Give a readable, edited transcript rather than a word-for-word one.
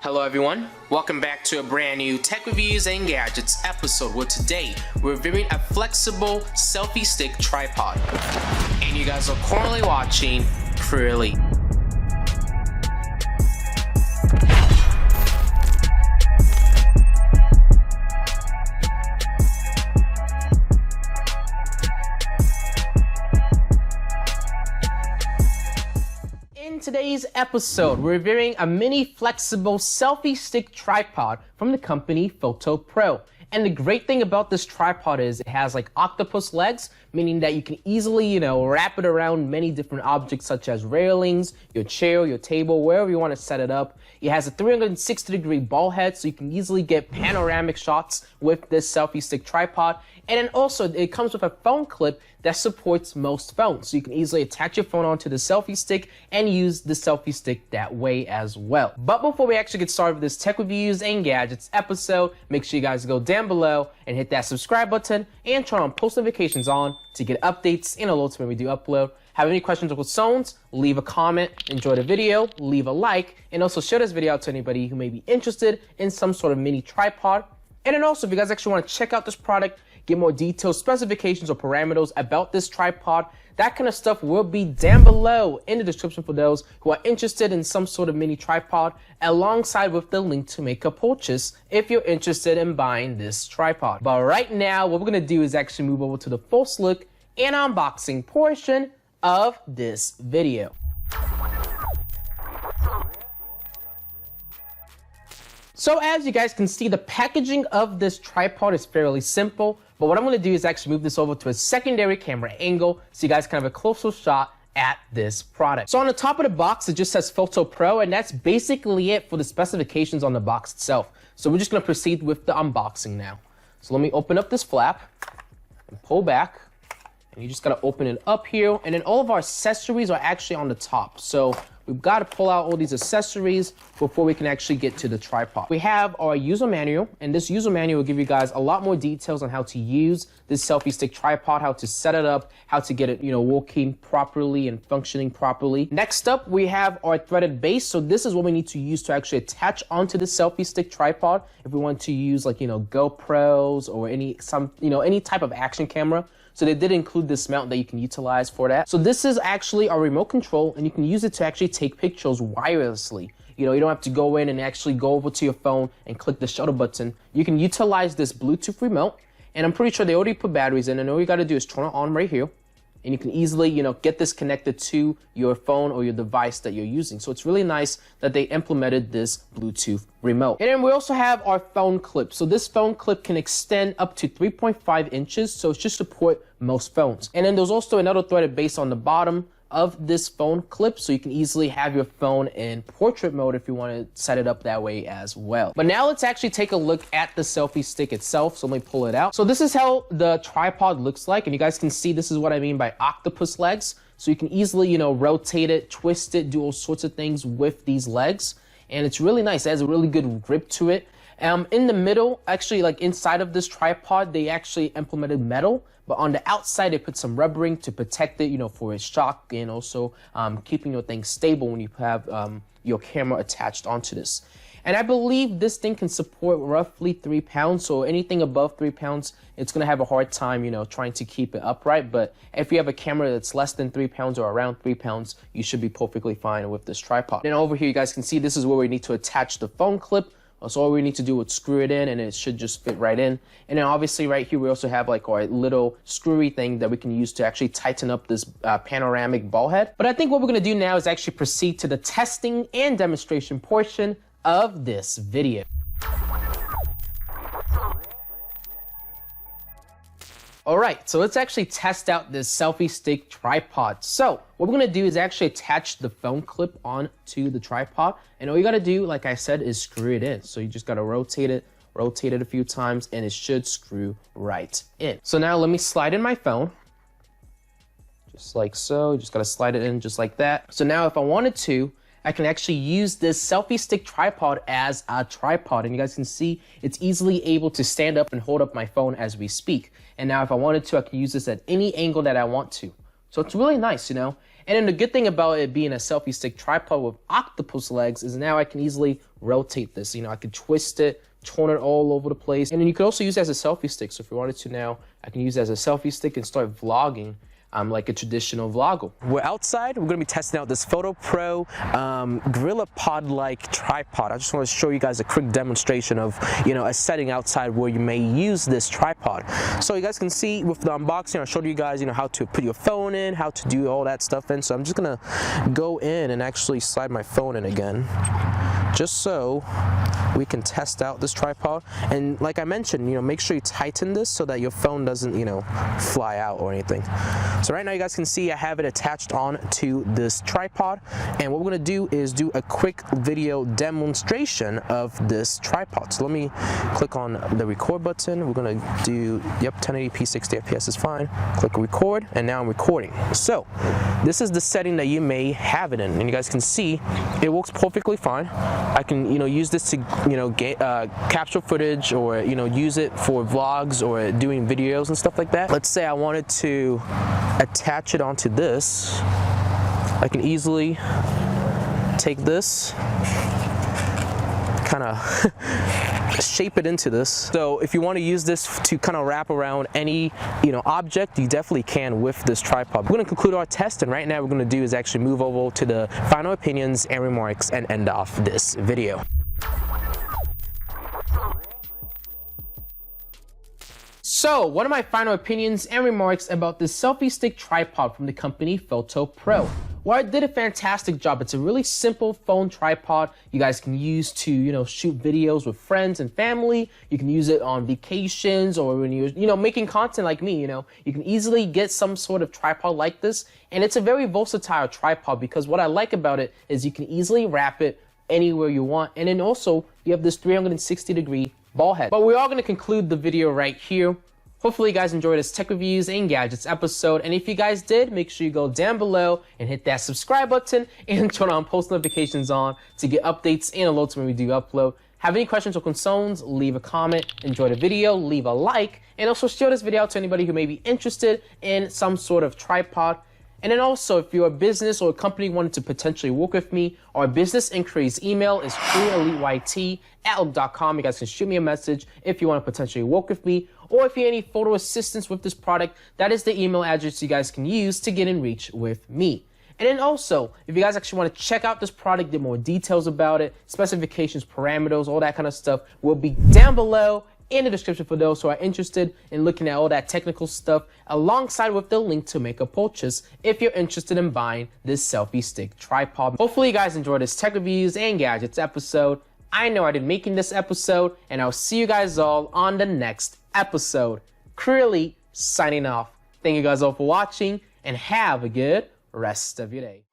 Hello everyone, welcome back to a brand new Tech Reviews and Gadgets episode where today we're reviewing a flexible selfie stick tripod. And you guys are currently watching CrewElite. In today's episode, we're reviewing a mini flexible selfie stick tripod from the company Fotopro. And the great thing about this tripod is it has like octopus legs, meaning that you can easily, wrap it around many different objects such as railings, your chair, your table, wherever you want to set it up. It has a 360-degree ball head, so you can easily get panoramic shots with this selfie stick tripod. And then also, it comes with a phone clip that supports most phones. So you can easily attach your phone onto the selfie stick and use the selfie stick that way as well. But before we actually get started with this Tech Reviews and Gadgets episode, make sure you guys go down below and hit that subscribe button and turn on post notifications on to get updates and alerts when we do upload. Have any questions or concerns? Leave a comment, enjoy the video, leave a like, and also share this video out to anybody who may be interested in some sort of mini tripod. And then also, if you guys actually want to check out this product, get more detailed specifications or parameters about this tripod, that kind of stuff will be down below in the description for those who are interested in some sort of mini tripod, alongside with the link to make a purchase if you're interested in buying this tripod. But right now, what we're going to do is actually move over to the first look and unboxing portion of this video. So as you guys can see, the packaging of this tripod is fairly simple, but what I'm going to do is actually move this over to a secondary camera angle so you guys can have a closer shot at this product. So on the top of the box, it just says Fotopro, and that's basically it for the specifications on the box itself. So we're just going to proceed with the unboxing now. So let me open up this flap and pull back. And you just got to open it up here, and then all of our accessories are actually on the top. So we've got to pull out all these accessories before we can actually get to the tripod. We have our user manual, and this user manual will give you guys a lot more details on how to use this selfie stick tripod, how to set it up, how to get it, working properly and functioning properly. Next up, we have our threaded base. So this is what we need to use to actually attach onto the selfie stick tripod if we want to use like, GoPros or any type of action camera. So they did include this mount that you can utilize for that. So this is actually a remote control, and you can use it to actually take pictures wirelessly. You don't have to go in and actually go over to your phone and click the shutter button. You can utilize this Bluetooth remote, and I'm pretty sure they already put batteries in, and all you got to do is turn it on right here. And you can easily, get this connected to your phone or your device that you're using. So it's really nice that they implemented this Bluetooth remote. And then we also have our phone clip. So this phone clip can extend up to 3.5 inches. So it should support most phones. And then there's also another threaded base on the bottom of this phone clip, so you can easily have your phone in portrait mode if you want to set it up that way as well. But now let's actually take a look at the selfie stick itself. So let me pull it out. So this is how the tripod looks like, and you guys can see this is what I mean by octopus legs. So you can easily, rotate it, twist it, do all sorts of things with these legs, and it's really nice. It has a really good grip to it. In the middle, actually, like inside of this tripod, they actually implemented metal, but on the outside, they put some rubbering to protect it, for its shock, and also keeping your thing stable when you have your camera attached onto this. And I believe this thing can support roughly 3 pounds, so anything above 3 pounds, it's going to have a hard time, trying to keep it upright. But if you have a camera that's less than 3 pounds or around 3 pounds, you should be perfectly fine with this tripod. Then over here, you guys can see this is where we need to attach the phone clip. So all we need to do is screw it in, and it should just fit right in. And then obviously right here, we also have like our little screwy thing that we can use to actually tighten up this panoramic ball head. But I think what we're going to do now is actually proceed to the testing and demonstration portion of this video. Alright, so let's actually test out this selfie stick tripod. So what we're going to do is actually attach the phone clip onto the tripod, and all you got to do, like I said, is screw it in. So you just got to rotate it a few times, and it should screw right in. So now let me slide in my phone, just like so. You just got to slide it in just like that. So now if I wanted to, I can actually use this selfie stick tripod as a tripod, and you guys can see it's easily able to stand up and hold up my phone as we speak. And now if I wanted to, I can use this at any angle that I want to. So it's really nice, you know. And then the good thing about it being a selfie stick tripod with octopus legs is now I can easily rotate this. You know, I can twist it, turn it all over the place. And then you could also use it as a selfie stick. So if you wanted to now, I can use it as a selfie stick and start vlogging. Like a traditional vlogger. We're outside. We're gonna be testing out this Fotopro Gorilla Pod-like tripod. I just want to show you guys a quick demonstration of, you know, a setting outside where you may use this tripod. So you guys can see with the unboxing, I showed you guys, you know, how to put your phone in, how to do all that stuff in. So I'm just gonna go in and actually slide my phone in again, just so we can test out this tripod. And like I mentioned, you know, make sure you tighten this so that your phone doesn't, you know, fly out or anything. So right now you guys can see I have it attached on to this tripod, and what we're gonna do is do a quick video demonstration of this tripod. So let me click on the record button. We're gonna do, yep, 1080p 60 FPS is fine. Click record, and now I'm recording. So this is the setting that you may have it in, and you guys can see it works perfectly fine. I can, you know, use this to, you know, capture footage, or, you know, use it for vlogs or doing videos and stuff like that. Let's say I wanted to attach it onto this. I can easily take this, kind of shape it into this. So if you want to use this to kind of wrap around any, you know, object, you definitely can with this tripod. We're going to conclude our test, and right now what we're going to do is actually move over to the final opinions and remarks and end off this video. So, one of my final opinions and remarks about this selfie stick tripod from the company Fotopro. Well, it did a fantastic job. It's a really simple phone tripod you guys can use to, you know, shoot videos with friends and family. You can use it on vacations, or when you're, you know, making content like me, you know. You can easily get some sort of tripod like this, and it's a very versatile tripod because what I like about it is you can easily wrap it anywhere you want, and then also you have this 360-degree ball head. But we are going to conclude the video right here. Hopefully you guys enjoyed this tech reviews and gadgets episode, and if you guys did, make sure you go down below and hit that subscribe button and turn on post notifications on to get updates and alerts when we do upload. Have any questions or concerns, leave a comment, enjoy the video, leave a like, and also share this video out to anybody who may be interested in some sort of tripod. And then also, if you're a business or a company wanting to potentially work with me, our business inquiries email is CrewElite@outlook.com. You guys can shoot me a message if you want to potentially work with me, or if you need photo assistance with this product, that is the email address you guys can use to get in reach with me. And then also, if you guys actually want to check out this product, get more details about it, specifications, parameters, all that kind of stuff will be down below in the description for those who are interested in looking at all that technical stuff, alongside with the link to make a purchase if you're interested in buying this selfie stick tripod. Hopefully you guys enjoyed this tech reviews and gadgets episode. I know I did making this episode, and I'll see you guys all on the next episode. CrewElite signing off. Thank you guys all for watching, and have a good rest of your day.